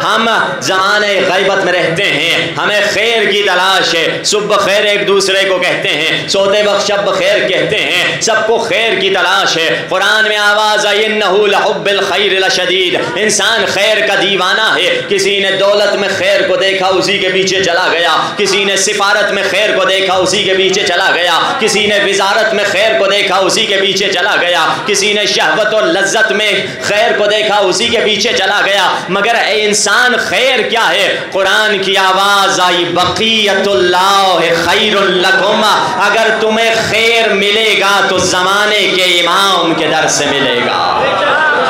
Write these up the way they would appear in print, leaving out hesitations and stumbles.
ہم زمانے غیبت میں رہتے ہیں، ہمیں خیر کی تلاش ہے، صبح خیر ایک دوسرے کو کہتے ہیں، سوتے وقت شب خیر کہتے ہیں، سب کو خیر کی تلاش ہے۔ قرآن میں آواز آئی انہ لحب الخیر لشدید، انسان خیر کا دیوانہ ہے۔ کسی نے دولت میں خیر کو دیکھا اسی کے پیچھے چلا گیا، کسی نے سفارت میں خیر کو دیکھا اسی کے پیچھے چلا گیا، کسی نے وزارت میں خیر کو دیکھا اسی کے پیچھے چلا گیا، کسی نے شہوت اور لذت میں خیر کو دیکھا اسی کے پیچھے چلا گیا۔ مگر اے انسان خیر کیا ہے؟ قرآن کی آواز آئی بقیت اللہ خیر لکم، اگر تمہیں خیر ملے گا تو زمانے کے امام کے در سے ملے گا۔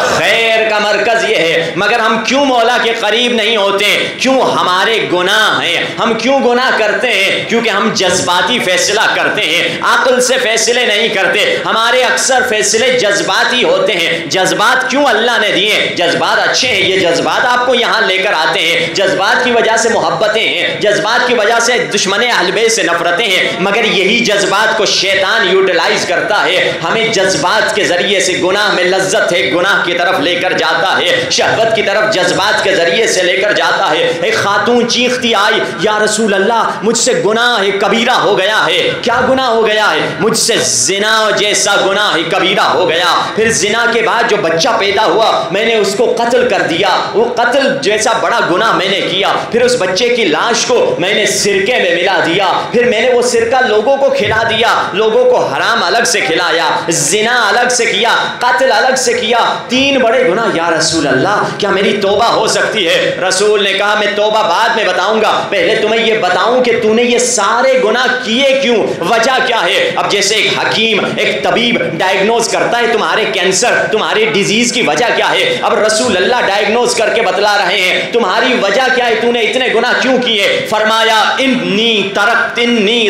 خیر کا مرکز یہ ہے، مگر ہم کیوں مولا کے قریب نہیں ہوتے؟ کیوں؟ ہمارے گناہ ہیں۔ ہم کیوں گناہ کرتے ہیں؟ کیونکہ ہم جذباتی فیصلہ کرتے ہیں، عقل سے فیصلے نہیں کرتے۔ ہمارے اکثر فیصلے جذباتی ہوتے ہیں۔ جذبات کیوں اللہ نے دیے؟ جذبات اچھے ہیں، یہ جذبات آپ کو یہاں لے کر آتے ہیں، جذبات کی وجہ سے محبتیں ہیں، جذبات کی وجہ سے دشمن اہل بیت سے نفرتیں ہیں، مگر یہی جذبات کو شیطان یوٹیلائز کرتا ہے، ہمیں جذبات کے ذریعے سے گناہ میں لذت ہے گناہ کی طرف لے کر جاتا ہے، شہوت کی طرف جذبات کے ذریعے سے لے کر جاتا ہے۔ ایک خاتون چیختی آئی، یا رسول اللہ مجھ سے گناہ کبیرہ ہو گیا ہے۔ کیا گناہ ہو گیا ہے؟ مجھ سے زنا جیسا گناہ کبیرہ ہو گیا۔ پھر زنا کے بعد جو بچہ پیدا ہوا میں نے اس کو قتل کر دیا، وہ قتل جیسا بڑا گناہ میں نے کیا۔ پھر اس بچے کی لاش کو میں نے سرکے میں ملا دیا، پھر میں نے وہ سرکہ لوگوں کو کھلا دیا، لوگوں کو حرام الگ سے کھلایا، زنا الگ سے کیا، قتل الگ سے کیا، 3 بڑے گناہ۔ یا رسول اللہ کیا میری توبہ ہو سکتی ہے؟ رسول نے کہا میں توبہ بعد میں بتاؤں گا، پہلے تمہیں یہ بتاؤں کہ تو نے یہ سارے گناہ کیے کیوں، وجہ کیا ہے؟ اب جیسے ایک حکیم ایک طبیب ڈائیگنوز کرتا ہے تمہارے کینسر تمہاری ڈیزیز کی وجہ کیا ہے، اب رسول اللہ ڈائیگنوز کر کے بتلا رہے ہیں تمہاری وجہ کیا ہے، تو نے اتنے گناہ کیوں کیے؟ فرمایا انی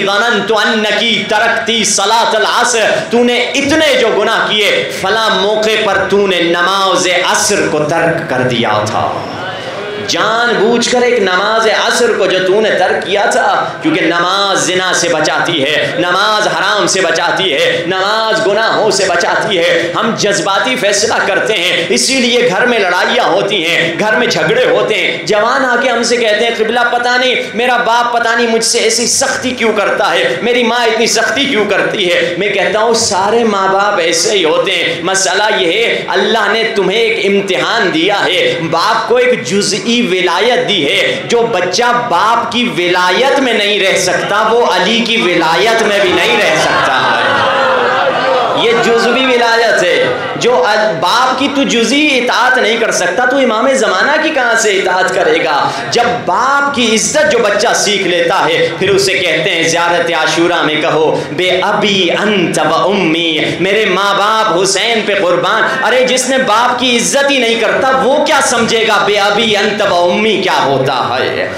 ظننت انکی ترکتی صلاۃ العصر، تو نے اتنے جو گناہ کیے فلاں موقع پر تو نے نماز عصر کو ترک کر دیا تھا، جان بوجھ کر ایک نماز عصر کو جو تو نے ترک کیا تھا، کیونکہ نماز زنا سے بچاتی ہے، نماز حرام سے بچاتی ہے، نماز گناہوں سے بچاتی ہے۔ ہم جذباتی فیصلہ کرتے ہیں، اسی لیے گھر میں لڑائیاں ہوتی ہیں، گھر میں جھگڑے ہوتے ہیں۔ جوان آ کے ہم سے کہتے ہیں قبلہ پتہ نہیں میرا باپ پتہ نہیں مجھ سے ایسی سختی کیوں کرتا ہے، میری ماں اتنی سختی کیوں کرتی ہے۔ میں کہتا ہوں سارے ماں باپ ایسے ہی ہوتے ہیں، مسئلہ یہ ہے اللہ نے تمہیں ایک امتحان دیا ہے، باپ کو ایک جزئی ولایت دی ہے، جو بچہ باپ کی ولایت میں نہیں رہ سکتا وہ علی کی ولایت میں بھی نہیں رہ سکتا ہے۔ یہ جزوی ولایت ہے، جو باپ کی تو جزئی اطاعت نہیں کر سکتا تو امام زمانہ کی کہاں سے اطاعت کرے گا؟ جب باپ کی عزت جو بچہ سیکھ لیتا ہے پھر اسے کہتے ہیں زیارت عاشورہ میں کہو بے ابی انت و امی، میرے ماں باپ حسین پہ قربان۔ ارے جس نے باپ کی عزت ہی نہیں کرتا وہ کیا سمجھے گا بے ابی انت و امی کیا ہوتا ہے؟